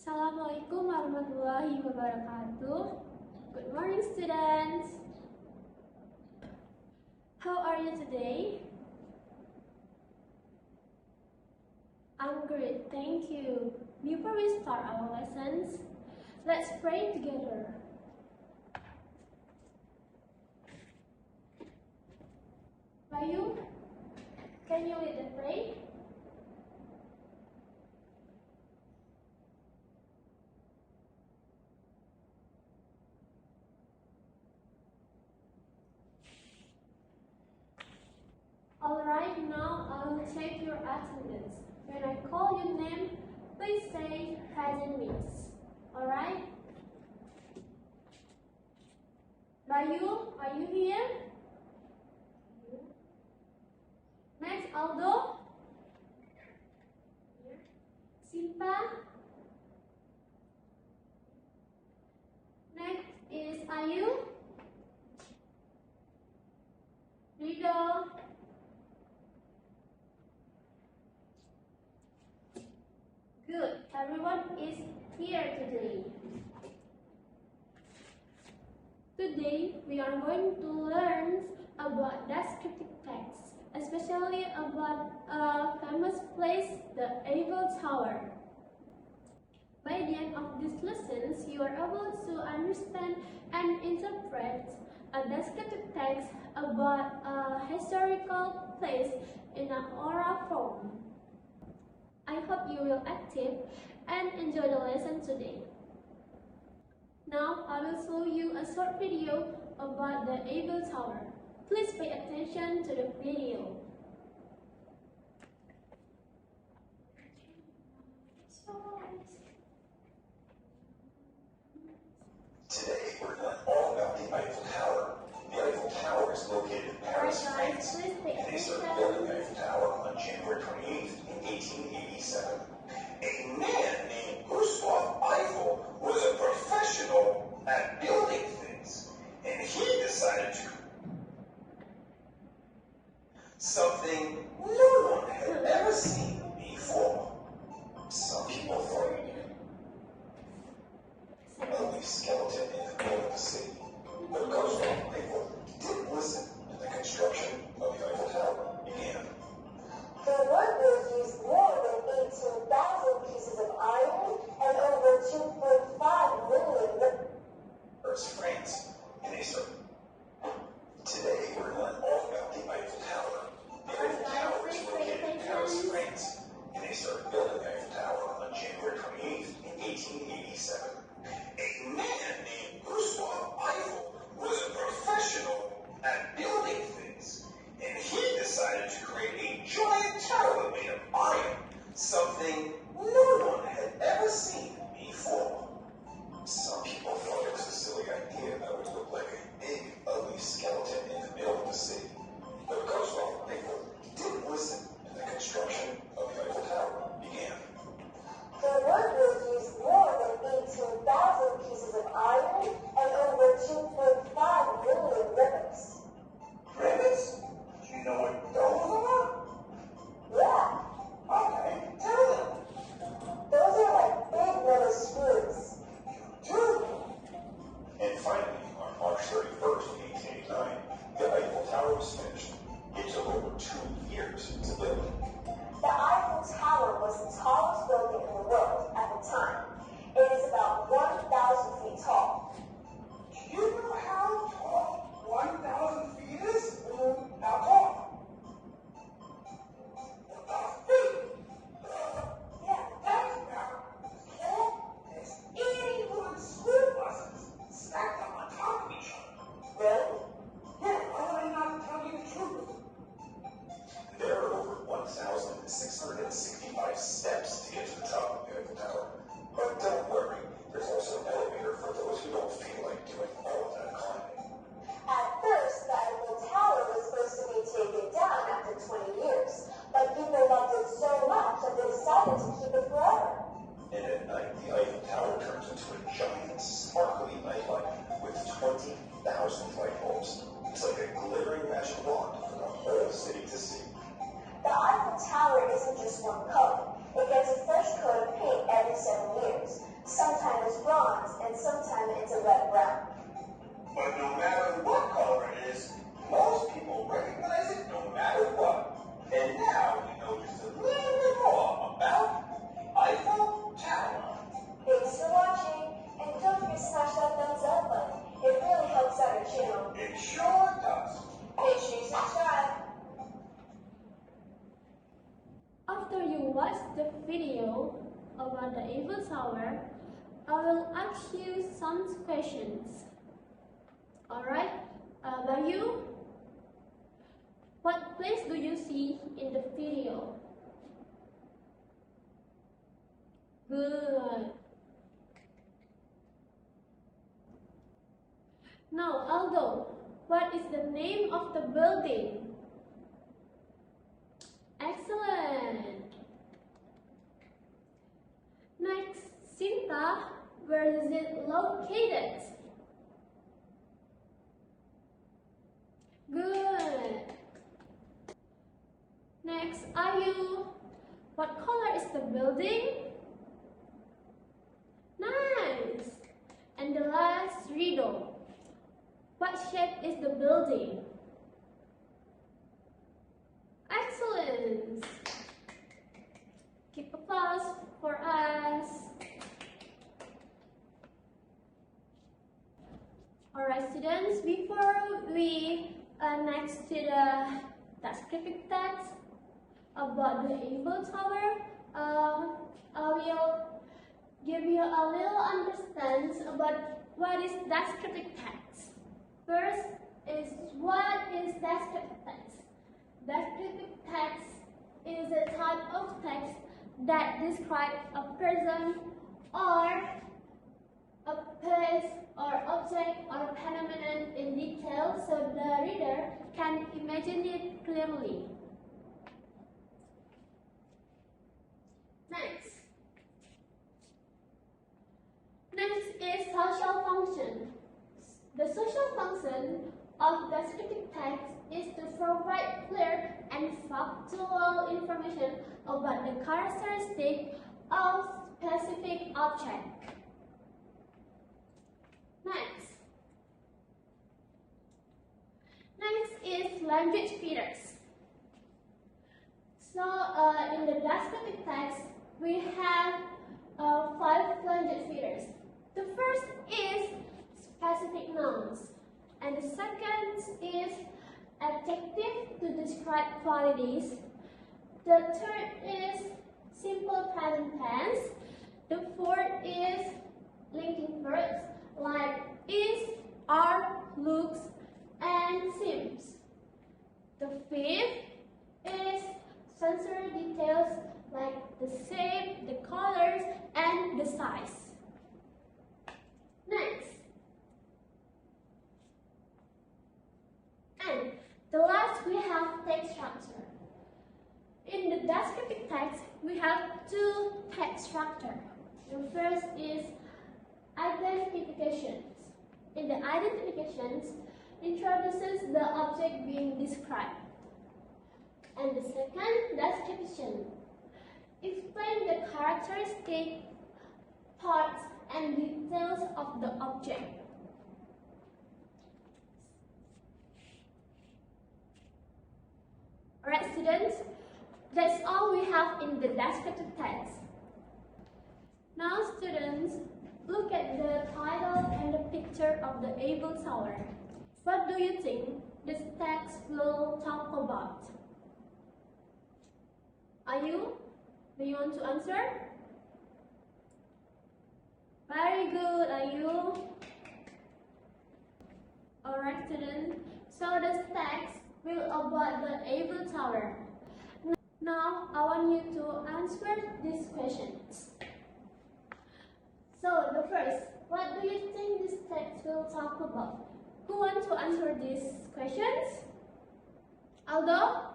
Assalamualaikum warahmatullahi wabarakatuh. Good morning, students. How are you today? I'm great, thank you. Before we start our lessons, let's pray together. Bayu, can you lead the prayer? Alright, now I will take your attendance. When I call your name, please say present miss. Alright? Bayu, are you here? Next, Aldo. Simpa. Next is Ayu. Rido. Good, everyone is here today. Today, we are going to learn about descriptive text, especially about a famous place, the Eiffel Tower. By the end of these lessons, you are able to understand and interpret a descriptive text about a historical place in an oral form. I hope you will active and enjoy the lesson today. Now I will show you a short video about the Eiffel Tower. Please pay attention to the video. Today we're learning all about the Eiffel Tower. The Eiffel Tower is located in Paris, France, and they started building the Eiffel Tower on January 28th in 1887. A man named Gustave Eiffel was a professional at building things, and he decided to something no one had ever seen before. Some people thought a skeleton in the middle of the city. But Gustave Eiffel didn't listen, and the construction of the Eiffel Tower began. The workers used more than 18,000 pieces of iron and over 2.5 million France, and they started. Today we're learning all about the Eiffel Tower. The Eiffel Tower is located in Paris, France, and they started building the Eiffel Tower on January 28th in 1887. A man named Gustave Eiffel was a professional at building things, and he decided to create a giant tower made of iron, something no one had ever seen before. Some people thought it was a silly idea that would look like a big, ugly skeleton in the middle of the city. But Gustave Eiffel didn't listen, and the construction of the Eiffel Tower began. The workers used more than 18,000 pieces of iron and over 2.5 million rivets. Rivets? Do you know what those are? Yeah, Okay, tell them. those are like big little screws. And finally, on March 31st, 1889, the Eiffel Tower was finished. It took over 2 years to build. The Eiffel Tower was the tallest building in the world at the time. It is about 1,000 feet tall. Do you know how tall 1,000 feet is? How tall? 1,000 feet. Yeah, That's about as tall as any wooden school buses stacked up on top of each other. really? Yeah, why would I not tell you the truth? There are over 1,665 steps to get to the top of the Eiffel Tower. But don't worry, there's also an elevator for those who don't feel like doing all of that climbing. At first, the Eiffel Tower was supposed to be taken down after 20 years, but people loved it so much that they decided to keep it forever. And at night, the Eiffel Tower turns into a giant, sparkly nightlight with 20,000 light bulbs. It's like a glittering magic wand for the whole city to see. The Eiffel Tower isn't just one color. It gets a fresh coat of paint every 7 years. Sometimes bronze and sometimes it's a red brown. But no matter what color it is, most people recognize it no matter what. And now we know just a little bit more about Eiffel Tower. Thanks for watching, and don't forget to smash that thumbs up button. It really helps out our channel. It sure does. Make sure you subscribe. After you watch the video about the Eiffel Tower, I will ask you some questions. Alright, Bayu, what place do you see in the video? Good. Now, Aldo, what is the name of the building? Excellent. Next, Sinta, where is it located? Good. Next, Ayu, what color is the building? Nice. And the last, Rido, what shape is the building? Excellent. Keep applause for us. Alright students, before we next to the descriptive text about the Eiffel Tower, I will give you a little understanding about what is descriptive text. First is what is descriptive text. Descriptive text is a type of text that describes a person or a place or object or phenomenon in detail so the reader can imagine it clearly. Next is social function. The social function of descriptive text is to provide clear and factual information about the characteristic of specific object. Next is language features. So in the descriptive text, we have 5 language features. The first is specific nouns, and the second is adjective to describe qualities. The third is simple present tense. The fourth is linking verbs like is, are, looks, and seems. The fifth is sensory details like the shape, the colors, and the size. Next. And the last we have text structure. In the descriptive text, we have 2 text structure. The first is identifications. In the identifications, introduces the object being described. And the second, description. Explain the characteristic, parts, and details of the object. Alright students, that's all we have in the descriptive text. Now students, look at the title and the picture of the Eiffel Tower. What do you think this text will talk about? Do you want to answer? Very good, Ayu. Alright students, so this text will about the Eiffel Tower. Now I want you to answer these questions. So the first, what do you think this text will talk about? Who wants to answer these questions? Aldo?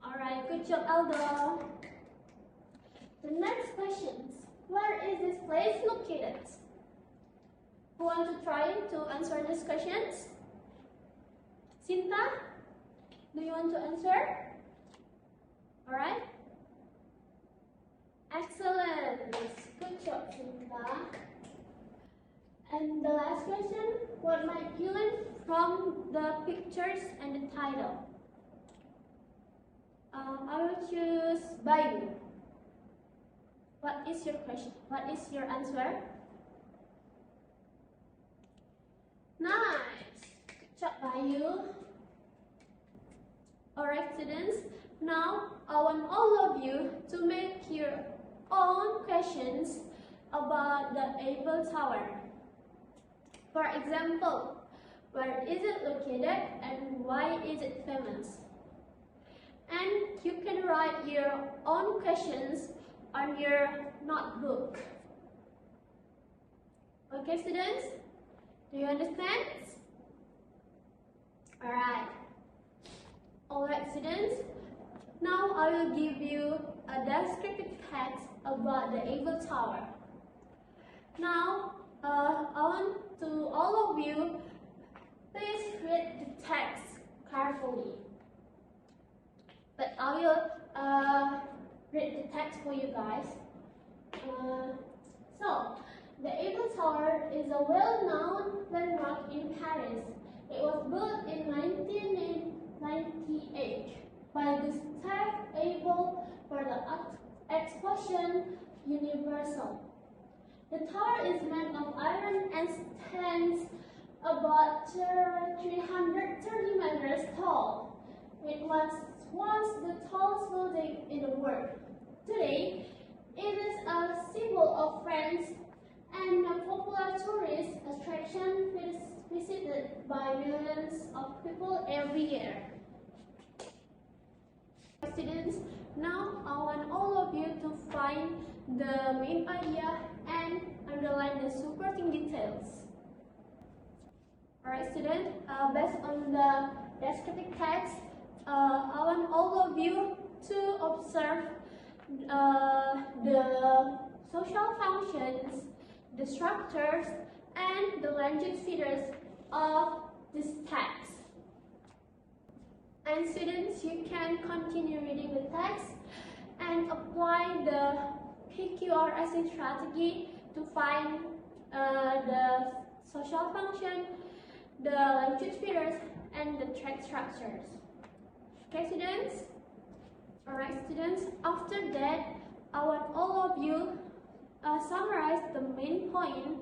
Alright, good job Aldo. The next questions, where is this place located? Who wants to try to answer these questions? Sinta? Do you want to answer? Alright. Excellent. Good job, Sinta. And the last question, what might you learn from the pictures and the title? I will choose Bayu. What is your question? What is your answer? Nice. Good job, Bayu. Alright, students. Now, I want all of you to make your own questions about the Eiffel Tower. For example, where is it located and why is it famous? And you can write your own questions on your notebook. Okay, students? Do you understand? Alright, students. Now I will give you a descriptive text about the Eiffel Tower. Now, I want to all of you, please read the text carefully. But I will read the text for you guys. So, the Eiffel Tower is a well-known landmark in Paris. It was built in 1998 by Gustave Eiffel for the exposition Universal. The tower is made of iron and stands about 330 meters tall. It was once the tallest building in the world. Today, it is a symbol of France and a popular tourist attraction visited by millions of people every year. Students, now I want all of you to find the main idea and underline the supporting details. Alright, students, based on the descriptive text, I want all of you to observe the social functions, the structures, and the language features of this text. And students, you can continue reading the text and apply the PQRSA strategy to find the social function, the language features, and the text structures. Okay, students? Alright, students, after that, I want all of you summarize the main point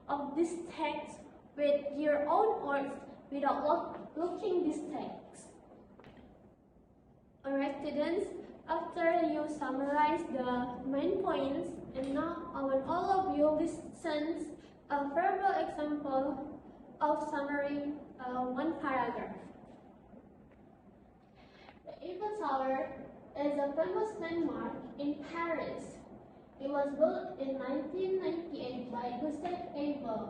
of this text with your own words without looking this text. Alright, students, after you summarize the main points, and now I want all of you listen a verbal example of summarizing one paragraph. The Eiffel Tower is a famous landmark in Paris. It was built in 1998 by Gustave Eiffel.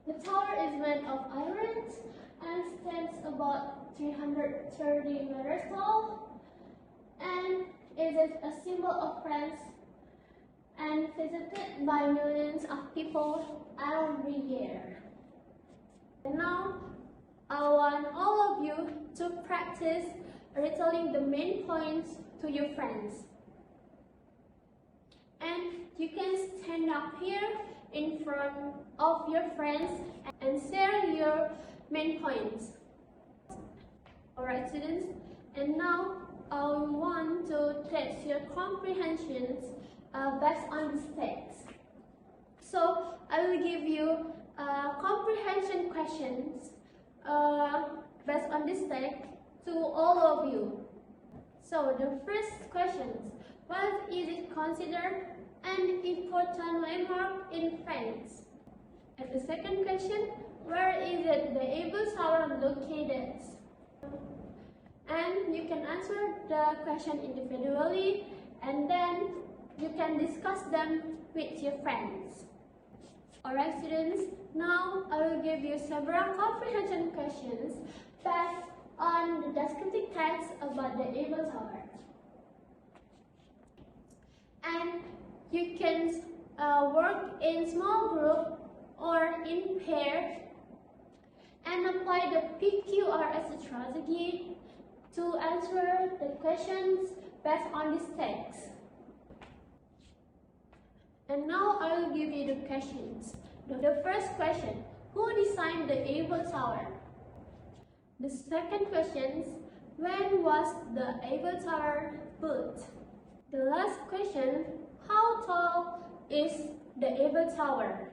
The tower is made of iron and stands about 330 meters tall, and it is a symbol of France and visited by millions of people every year. And now, I want all of you to practice retelling the main points to your friends. And you can stand up here in front of your friends and share your main points. Alright, students, and now I want to test your comprehensions based on this text. So I will give you comprehension questions based on this text to all of you. So the first question is, what is it considered an important landmark in France? And the second question, where is it the Eiffel Tower located? And you can answer the question individually, and then you can discuss them with your friends. Alright, students, now I will give you several comprehension questions based on the descriptive text about the Eiffel Tower. And you can work in small group or in pair and apply the PQRS strategy to answer the questions based on this text. And now I will give you the questions. The first question, who designed the Eiffel Tower? The second question is, when was the Eiffel Tower built? The last question, how tall is the Eiffel Tower?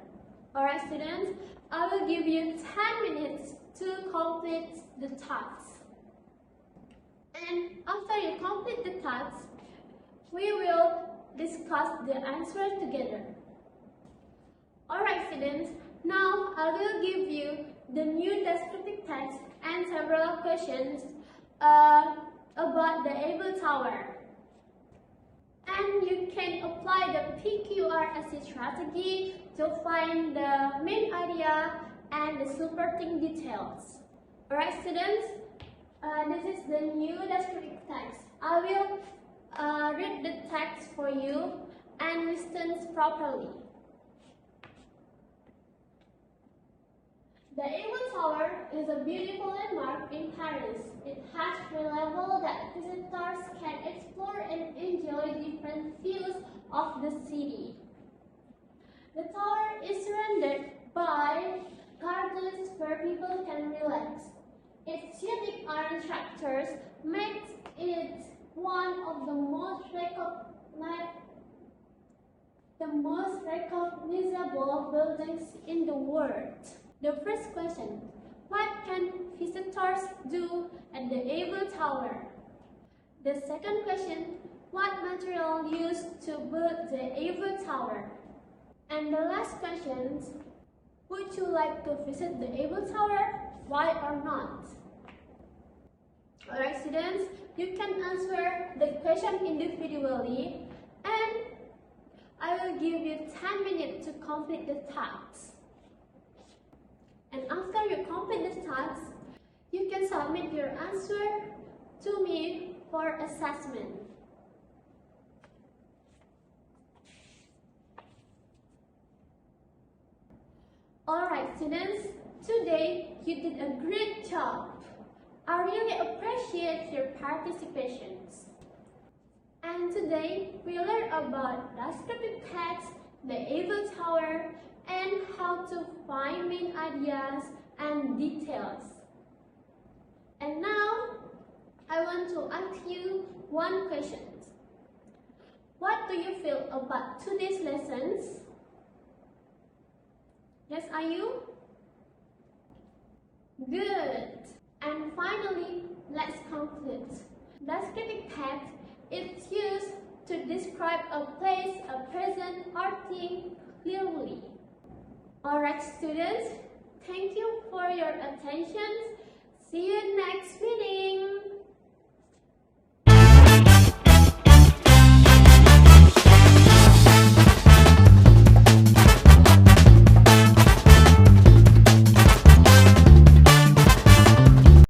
Alright students, I will give you 10 minutes to complete the task. And after you complete the task, we will discuss the answer together. Alright students, now I will give you the new descriptive text and several questions about the Eiffel Tower. And you can apply the PQRSC strategy to find the main idea and the supporting details. Alright students, this is the new descriptive text. I will read the text for you and listen properly. The Eiffel Tower is a beautiful landmark in Paris. It has 3 levels that visitors can explore and enjoy different views of the city. The tower is surrounded by gardens where people can relax. Its unique iron structures makes it one of the most recognizable buildings in the world. The first question, what can visitors do at the Eiffel Tower? The second question, what material used to build the Eiffel Tower? And the last question, would you like to visit the Eiffel Tower? Why or not? Alright students, you can answer the question individually and I will give you 10 minutes to complete the task. And after you complete this task, you can submit your answer to me for assessment. Alright students, today you did a great job. I really appreciate your participations. And today we learned about descriptive text, the Eiffel Tower, and how to find main ideas and details. And now, I want to ask you one question. What do you feel about today's lessons? Yes, are you? Good. And finally, let's conclude. Descriptive text is used to describe a place, a person, or thing clearly. Alright students, thank you for your attention. See you next video.